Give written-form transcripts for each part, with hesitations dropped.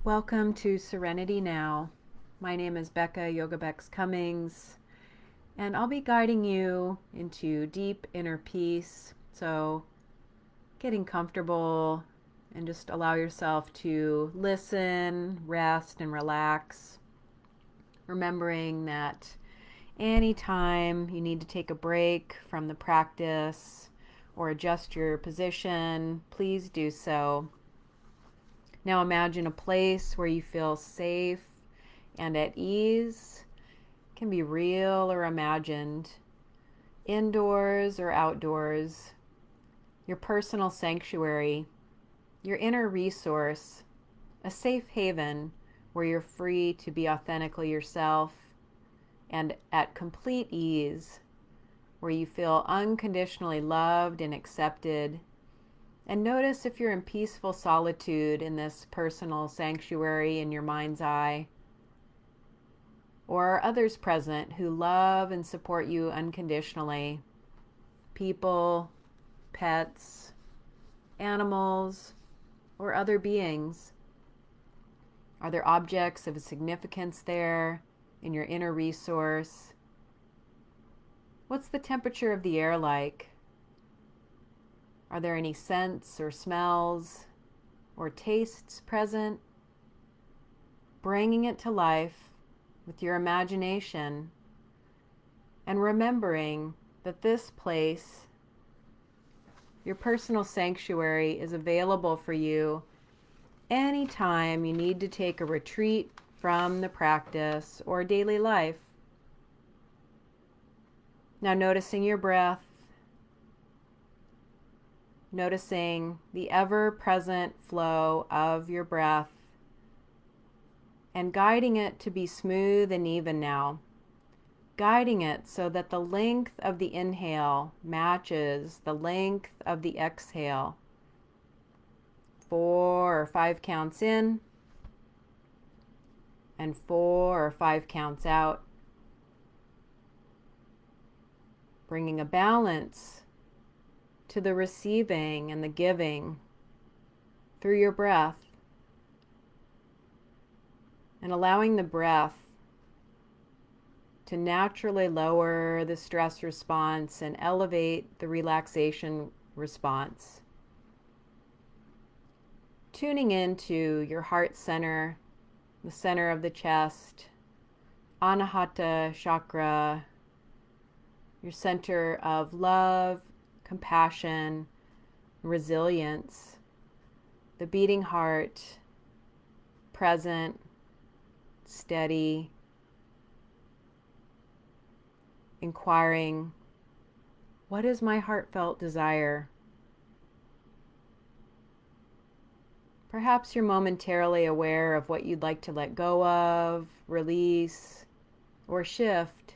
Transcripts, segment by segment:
Welcome to Serenity Now. My name is Becca, YogaBex Cummings, and I'll be guiding you into deep inner peace. So, getting comfortable and just allow yourself to listen, rest, and relax. Remembering that anytime you need to take a break from the practice or adjust your position, please do so. Now imagine a place where you feel safe and at ease. It can be real or imagined, indoors or outdoors. Your personal sanctuary, your inner resource, a safe haven where you're free to be authentically yourself and at complete ease, where you feel unconditionally loved and accepted. And notice if you're in peaceful solitude in this personal sanctuary in your mind's eye, or are others present who love and support you unconditionally. People, pets, animals, or other beings. Are there objects of significance there in your inner resource? What's the temperature of the air like? Are there any scents or smells or tastes present? Bringing it to life with your imagination and remembering that this place, your personal sanctuary, is available for you anytime you need to take a retreat from the practice or daily life. Now noticing your breath, noticing the ever-present flow of your breath and guiding it to be smooth and even now. Guiding it so that the length of the inhale matches the length of the exhale. 4 or 5 counts in and 4 or 5 counts out. Bringing a balance to the receiving and the giving through your breath, and allowing the breath to naturally lower the stress response and elevate the relaxation response. Tuning into your heart center, the center of the chest, Anahata chakra, your center of love, compassion, resilience, the beating heart, present, steady, inquiring, what is my heartfelt desire? Perhaps you're momentarily aware of what you'd like to let go of, release, or shift.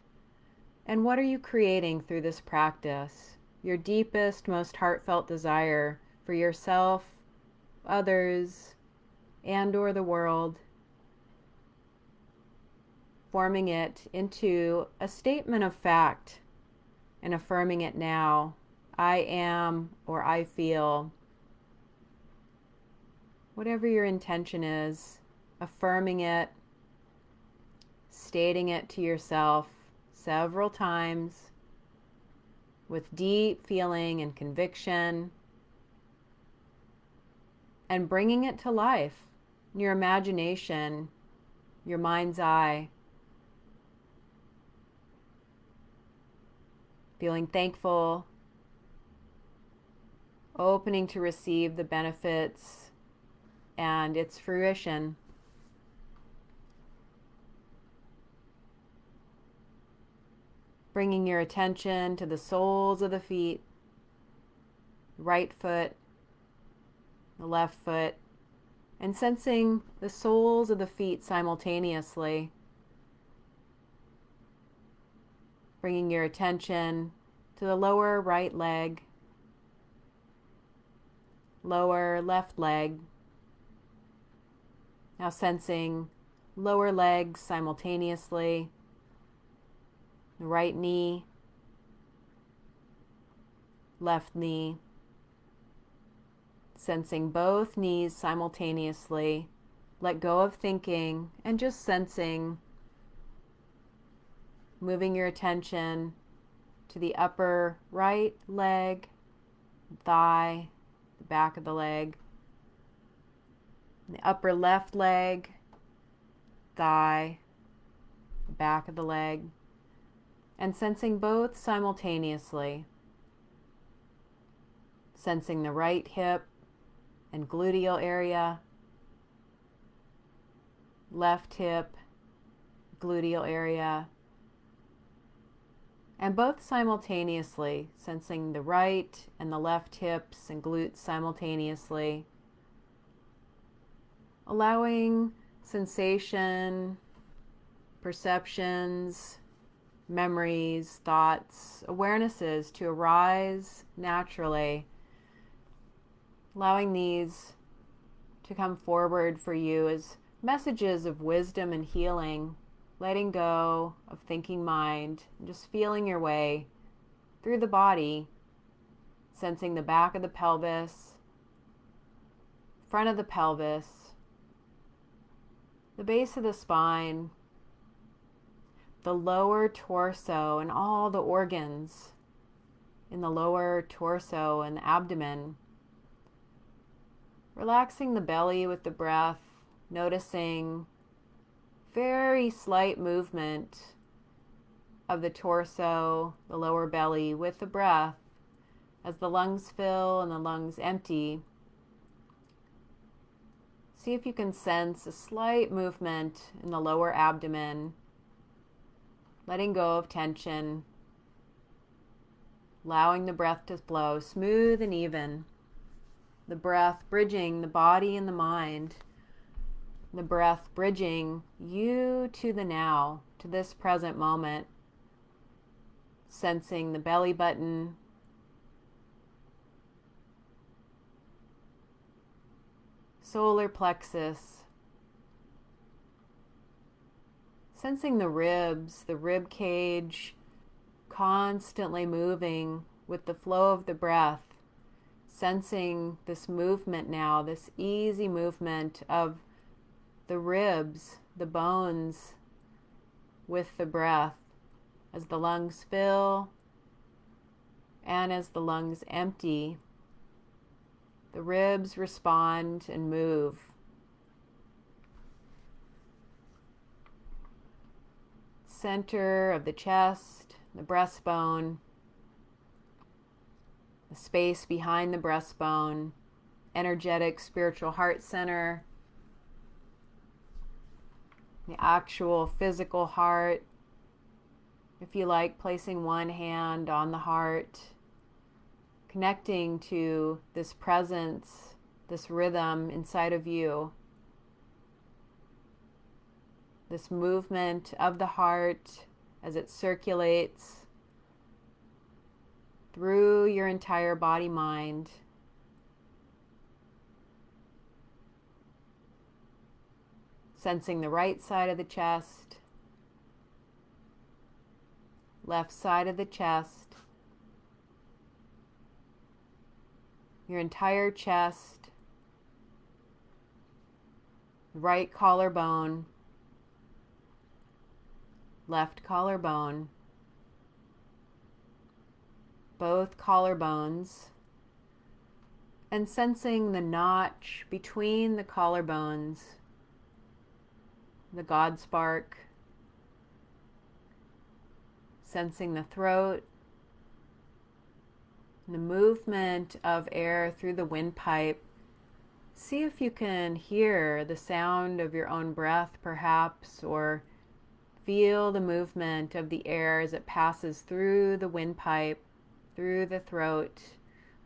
And what are you creating through this practice? Your deepest, most heartfelt desire for yourself, others, and/or the world. Forming it into a statement of fact and affirming it now. I am, or I feel. Whatever your intention is, affirming it, stating it to yourself several times with deep feeling and conviction, and bringing it to life in your imagination, your mind's eye. Feeling thankful, opening to receive the benefits and its fruition. Bringing your attention to the soles of the feet, right foot, the left foot, and sensing the soles of the feet simultaneously. Bringing your attention to the lower right leg, lower left leg. Now sensing lower legs simultaneously, the right knee, left knee, sensing both knees simultaneously, let go of thinking and just sensing, moving your attention to the upper right leg, thigh, the back of the leg, the upper left leg, thigh, the back of the leg, and sensing both simultaneously. Sensing the right hip and gluteal area, left hip, gluteal area, and both simultaneously, sensing the right and the left hips and glutes simultaneously, allowing sensation, perceptions, memories, thoughts, awarenesses to arise naturally, allowing these to come forward for you as messages of wisdom and healing, letting go of thinking mind, and just feeling your way through the body, sensing the back of the pelvis, front of the pelvis, the base of the spine, the lower torso and all the organs in the lower torso and the abdomen. Relaxing the belly with the breath, noticing very slight movement of the torso, the lower belly with the breath as the lungs fill and the lungs empty. See if you can sense a slight movement in the lower abdomen, letting go of tension, allowing the breath to flow smooth and even. The breath bridging the body and the mind. The breath bridging you to the now, to this present moment. Sensing the belly button, solar plexus. Sensing the ribs, the rib cage, constantly moving with the flow of the breath. Sensing this movement now, this easy movement of the ribs, the bones with the breath as the lungs fill and as the lungs empty. The ribs respond and move. Center of the chest, the breastbone, the space behind the breastbone, energetic spiritual heart center, the actual physical heart. If you like, placing one hand on the heart, connecting to this presence, this rhythm inside of you, this movement of the heart as it circulates through your entire body mind. Sensing the right side of the chest, left side of the chest, your entire chest, right collarbone, left collarbone, both collarbones, and sensing the notch between the collarbones, the God spark, sensing the throat, the movement of air through the windpipe. See if you can hear the sound of your own breath perhaps, or feel the movement of the air as it passes through the windpipe, through the throat,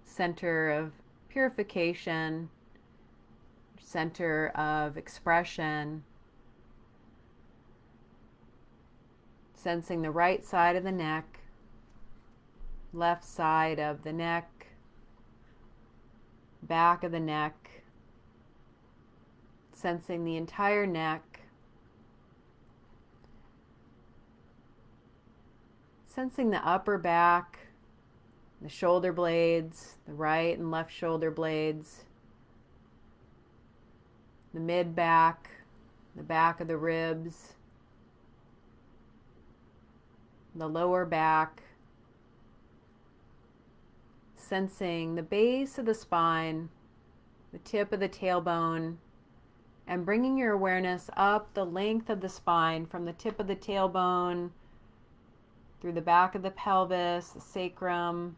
center of purification, center of expression. Sensing the right side of the neck, left side of the neck, back of the neck, sensing the entire neck, sensing the upper back, the shoulder blades, the right and left shoulder blades, the mid back, the back of the ribs, the lower back, sensing the base of the spine, the tip of the tailbone, and bringing your awareness up the length of the spine from the tip of the tailbone through the back of the pelvis, the sacrum,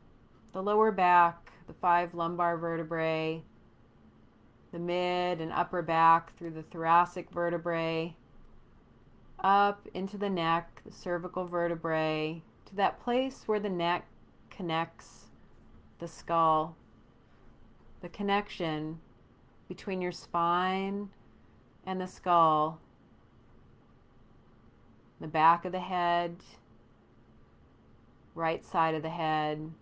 the lower back, the 5 lumbar vertebrae, the mid and upper back through the thoracic vertebrae, up into the neck, the cervical vertebrae, to that place where the neck connects the skull, the connection between your spine and the skull, the back of the head, right side of the head,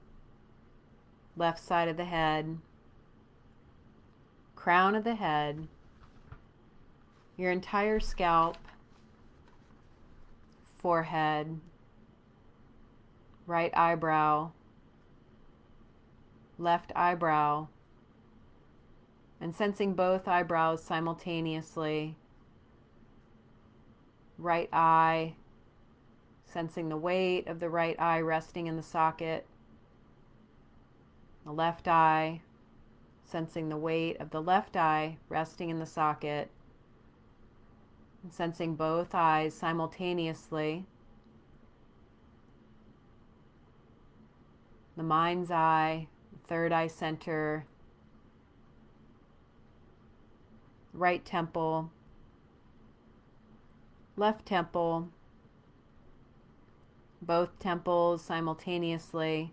left side of the head, crown of the head, your entire scalp, forehead, right eyebrow, left eyebrow, and sensing both eyebrows simultaneously. Right eye, sensing the weight of the right eye resting in the socket. The left eye, sensing the weight of the left eye resting in the socket. And sensing both eyes simultaneously. The mind's eye, the third eye center, right temple, left temple, both temples simultaneously,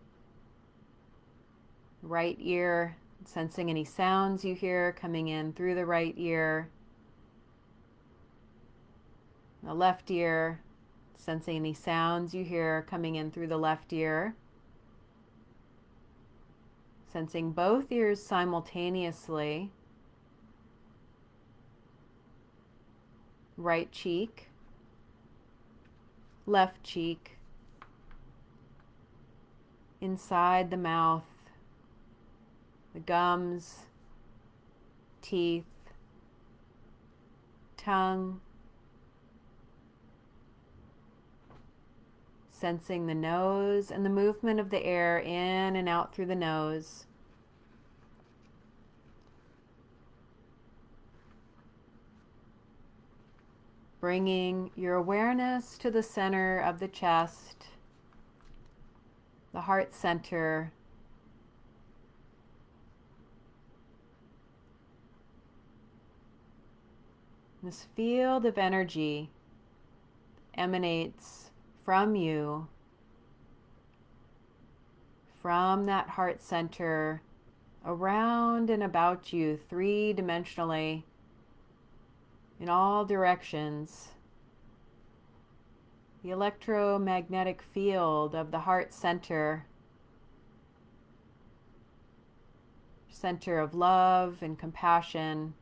right ear, sensing any sounds you hear coming in through the right ear, the left ear, sensing any sounds you hear coming in through the left ear, sensing both ears simultaneously, right cheek, left cheek, inside the mouth, the gums, teeth, tongue, sensing the nose and the movement of the air in and out through the nose. Bringing your awareness to the center of the chest, the heart center. This field of energy emanates from you, from that heart center, around and about you, 3-dimensionally, in all directions. The electromagnetic field of the heart center, center of love and compassion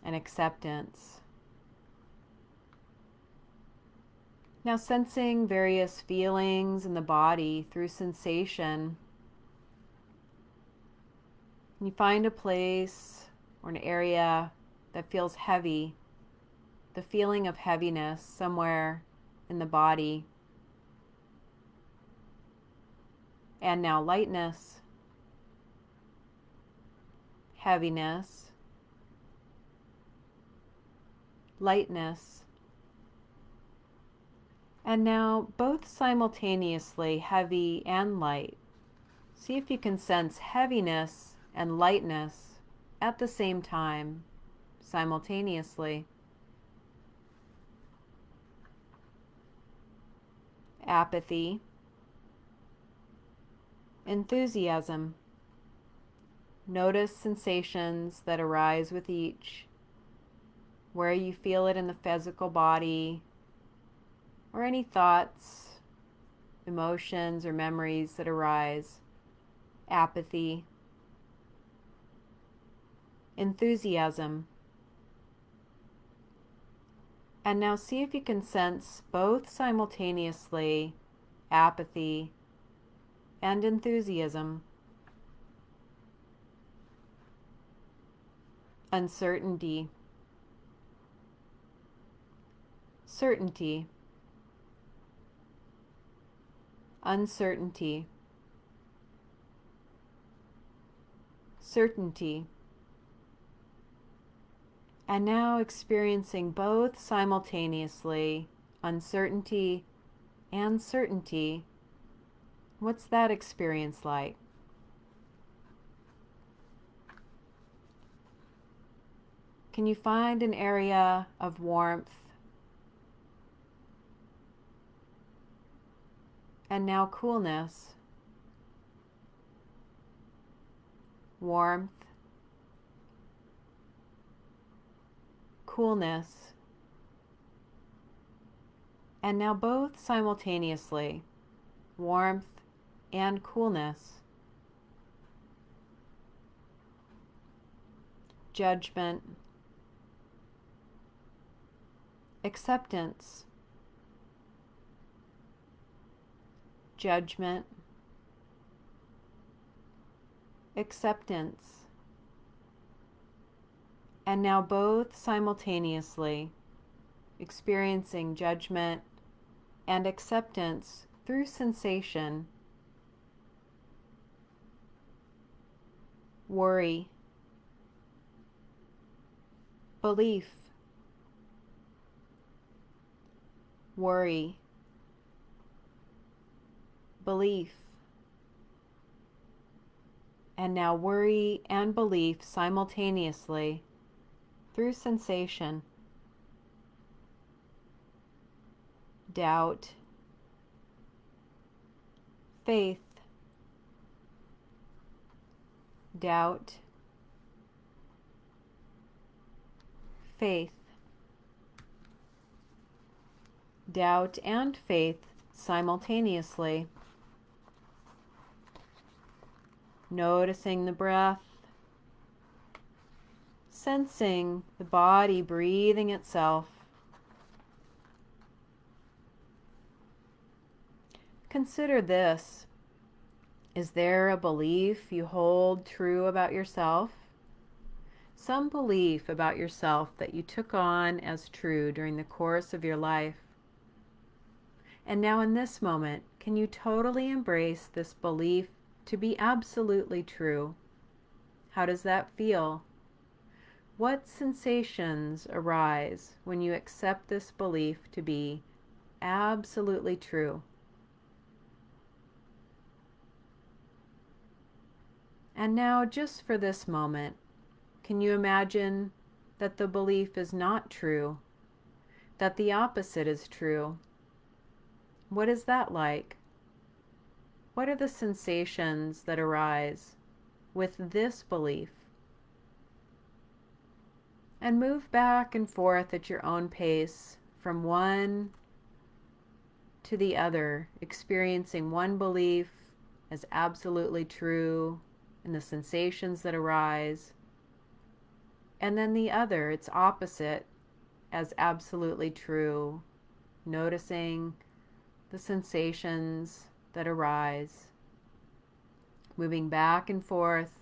and acceptance. Now sensing various feelings in the body through sensation. You find a place or an area that feels heavy, the feeling of heaviness somewhere in the body. And now lightness, heaviness, lightness. And now both simultaneously, heavy and light. See if you can sense heaviness and lightness at the same time, simultaneously. Apathy, enthusiasm. Notice sensations that arise with each, where you feel it in the physical body, or any thoughts, emotions, or memories that arise. Apathy, enthusiasm. And now see if you can sense both simultaneously, apathy and enthusiasm. uncertainty, certainty, uncertainty, certainty. And now experiencing both simultaneously, uncertainty and certainty. What's that experience like? Can you find an area of warmth? And now coolness, warmth, coolness, and now both simultaneously, warmth and coolness, judgment, acceptance, judgment, acceptance, and now both simultaneously, experiencing judgment and acceptance through sensation, worry, belief, worry, belief, and now worry and belief simultaneously through sensation, doubt, faith, doubt, faith, doubt and faith simultaneously. Noticing the breath, sensing the body breathing itself. Consider this. Is there a belief you hold true about yourself? Some belief about yourself that you took on as true during the course of your life. And now in this moment, can you totally embrace this belief to be absolutely true? How does that feel? What sensations arise when you accept this belief to be absolutely true? And now, just for this moment, can you imagine that the belief is not true, that the opposite is true? What is that like? What are the sensations that arise with this belief? And move back and forth at your own pace from one to the other, experiencing one belief as absolutely true and the sensations that arise, and then the other, its opposite, as absolutely true, noticing the sensations that arise, moving back and forth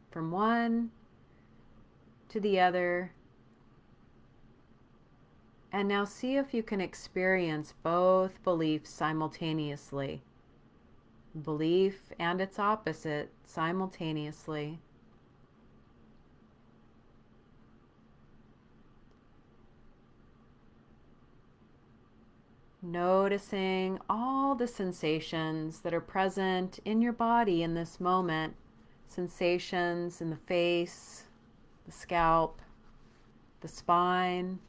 from one to the other. And now see if you can experience both beliefs simultaneously. Belief and its opposite simultaneously. Noticing all the sensations that are present in your body in this moment. Sensations in the face, the scalp, the spine,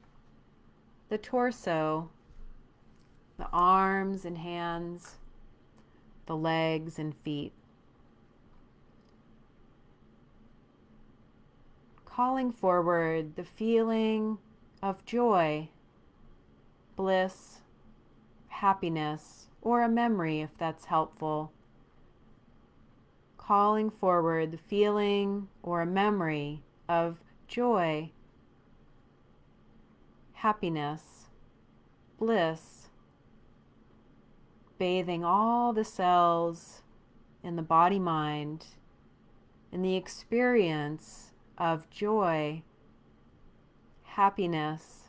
the torso, the arms and hands, the legs and feet. Calling forward the feeling of joy, bliss, happiness, or a memory if that's helpful. Calling forward the feeling or a memory of joy, happiness, bliss, bathing all the cells in the body-mind in the experience of joy, happiness,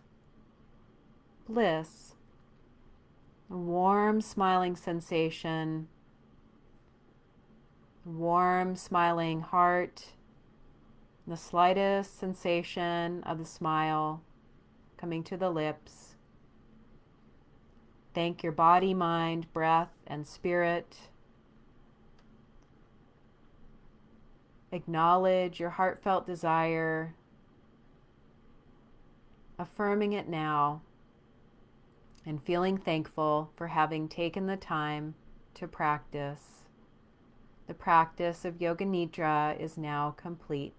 bliss, a warm smiling sensation, warm smiling heart, the slightest sensation of the smile coming to the lips. Thank your body, mind, breath, and spirit. Acknowledge your heartfelt desire, affirming it now, and feeling thankful for having taken the time to practice. The practice of Yoga Nidra is now complete.